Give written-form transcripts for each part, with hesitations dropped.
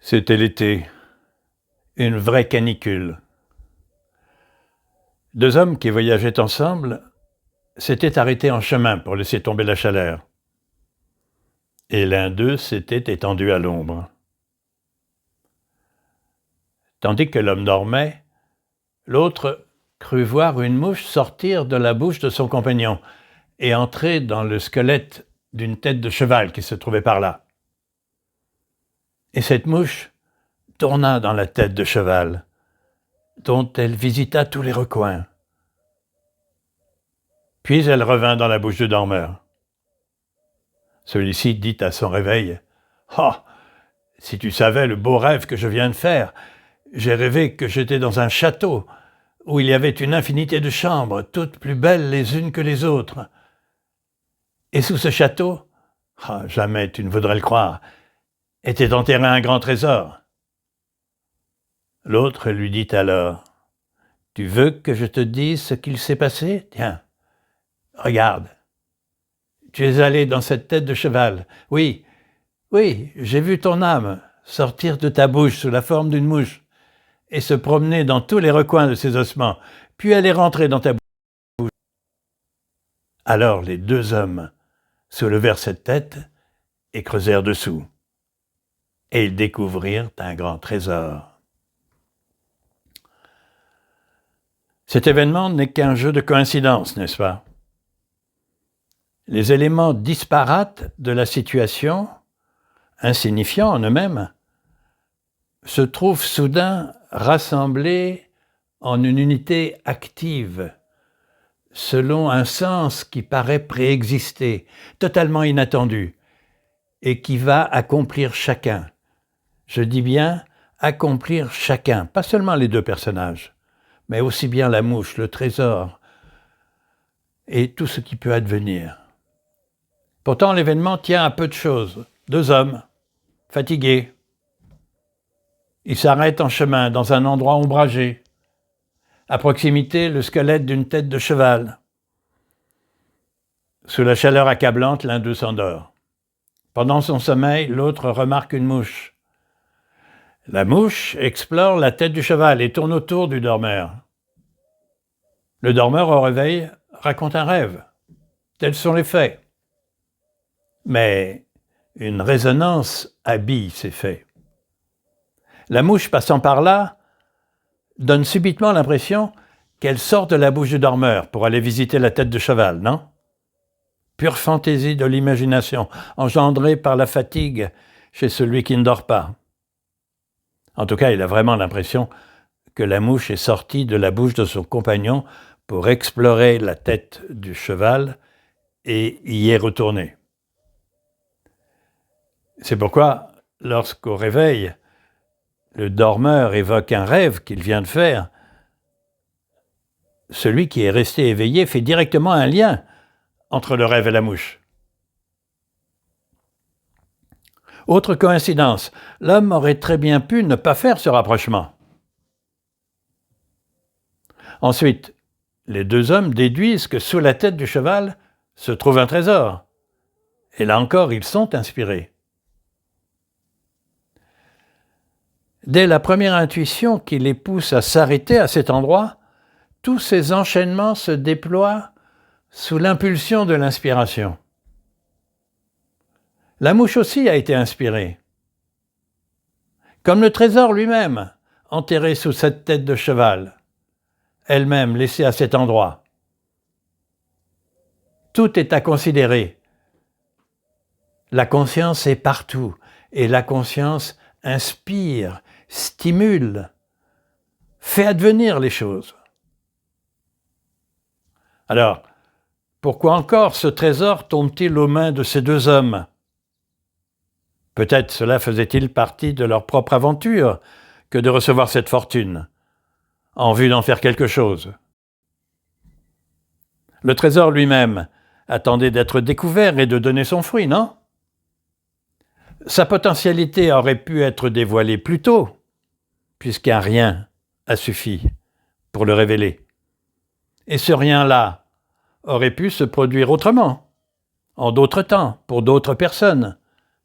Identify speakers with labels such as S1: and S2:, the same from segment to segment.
S1: C'était l'été, une vraie canicule. Deux hommes qui voyageaient ensemble s'étaient arrêtés en chemin pour laisser tomber la chaleur. Et l'un d'eux s'était étendu à l'ombre. Tandis que l'homme dormait, l'autre crut voir une mouche sortir de la bouche de son compagnon et entrer dans le squelette d'une tête de cheval qui se trouvait par là. Et cette mouche tourna dans la tête de cheval, dont elle visita tous les recoins. Puis elle revint dans la bouche du dormeur. Celui-ci dit à son réveil : « Ah, si tu savais le beau rêve que je viens de faire, j'ai rêvé que j'étais dans un château où il y avait une infinité de chambres, toutes plus belles les unes que les autres. Et sous ce château, jamais tu ne voudrais le croire, était enterré un grand trésor. » L'autre lui dit alors : « Tu veux que je te dise ce qu'il s'est passé ? Tiens, regarde. Tu es allé dans cette tête de cheval. Oui, j'ai vu ton âme sortir de ta bouche sous la forme d'une mouche et se promener dans tous les recoins de ses ossements, puis elle est rentrée dans ta bouche. » Alors les deux hommes soulevèrent cette tête et creusèrent dessous. Et ils découvrirent un grand trésor. Cet événement n'est qu'un jeu de coïncidence, n'est-ce pas ? Les éléments disparates de la situation, insignifiants en eux-mêmes, se trouvent soudain rassemblés en une unité active, selon un sens qui paraît préexister, totalement inattendu, et qui va accomplir chacun. Je dis bien accomplir chacun, pas seulement les deux personnages, mais aussi bien la mouche, le trésor, et tout ce qui peut advenir. Pourtant, l'événement tient à peu de choses. Deux hommes, fatigués. Ils s'arrêtent en chemin, dans un endroit ombragé. À proximité, le squelette d'une tête de cheval. Sous la chaleur accablante, l'un d'eux s'endort. Pendant son sommeil, l'autre remarque une mouche. La mouche explore la tête du cheval et tourne autour du dormeur. Le dormeur, au réveil, raconte un rêve. Tels sont les faits. Mais une résonance habille ces faits. La mouche passant par là donne subitement l'impression qu'elle sort de la bouche du dormeur pour aller visiter la tête de cheval, non ? Pure fantaisie de l'imagination, engendrée par la fatigue chez celui qui ne dort pas. En tout cas, il a vraiment l'impression que la mouche est sortie de la bouche de son compagnon pour explorer la tête du cheval et y est retournée. C'est pourquoi, lorsqu'au réveil, le dormeur évoque un rêve qu'il vient de faire, celui qui est resté éveillé fait directement un lien entre le rêve et la mouche. Autre coïncidence, l'homme aurait très bien pu ne pas faire ce rapprochement. Ensuite, les deux hommes déduisent que sous la tête du cheval se trouve un trésor. Et là encore, ils sont inspirés. Dès la première intuition qui les pousse à s'arrêter à cet endroit, tous ces enchaînements se déploient sous l'impulsion de l'inspiration. La mouche aussi a été inspirée. Comme le trésor lui-même, enterré sous cette tête de cheval, elle-même laissée à cet endroit. Tout est à considérer. La conscience est partout, et la conscience inspire, stimule, fait advenir les choses. Alors, pourquoi encore ce trésor tombe-t-il aux mains de ces deux hommes ? Peut-être cela faisait-il partie de leur propre aventure que de recevoir cette fortune, en vue d'en faire quelque chose. Le trésor lui-même attendait d'être découvert et de donner son fruit, non ? Sa potentialité aurait pu être dévoilée plus tôt, puisqu'un rien a suffi pour le révéler. Et ce rien-là aurait pu se produire autrement, en d'autres temps, pour d'autres personnes,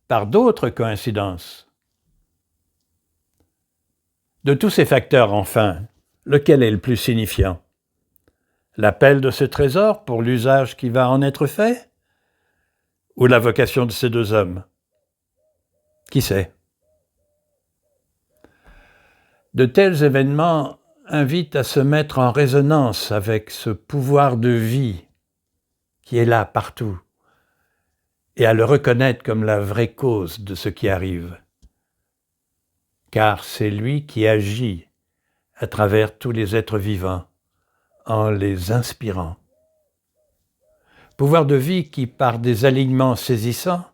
S1: par d'autres coïncidences. De tous ces facteurs, enfin, lequel est le plus signifiant? L'appel de ce trésor pour l'usage qui va en être fait? Ou la vocation de ces deux hommes? Qui sait? De tels événements invitent à se mettre en résonance avec ce pouvoir de vie qui est là partout et à le reconnaître comme la vraie cause de ce qui arrive. Car c'est lui qui agit à travers tous les êtres vivants en les inspirant. Pouvoir de vie qui, par des alignements saisissants,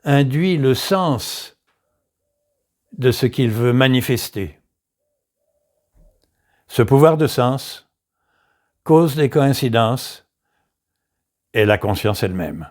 S1: induit le sens de ce qu'il veut manifester. Ce pouvoir de sens, cause des coïncidences, est la conscience elle-même.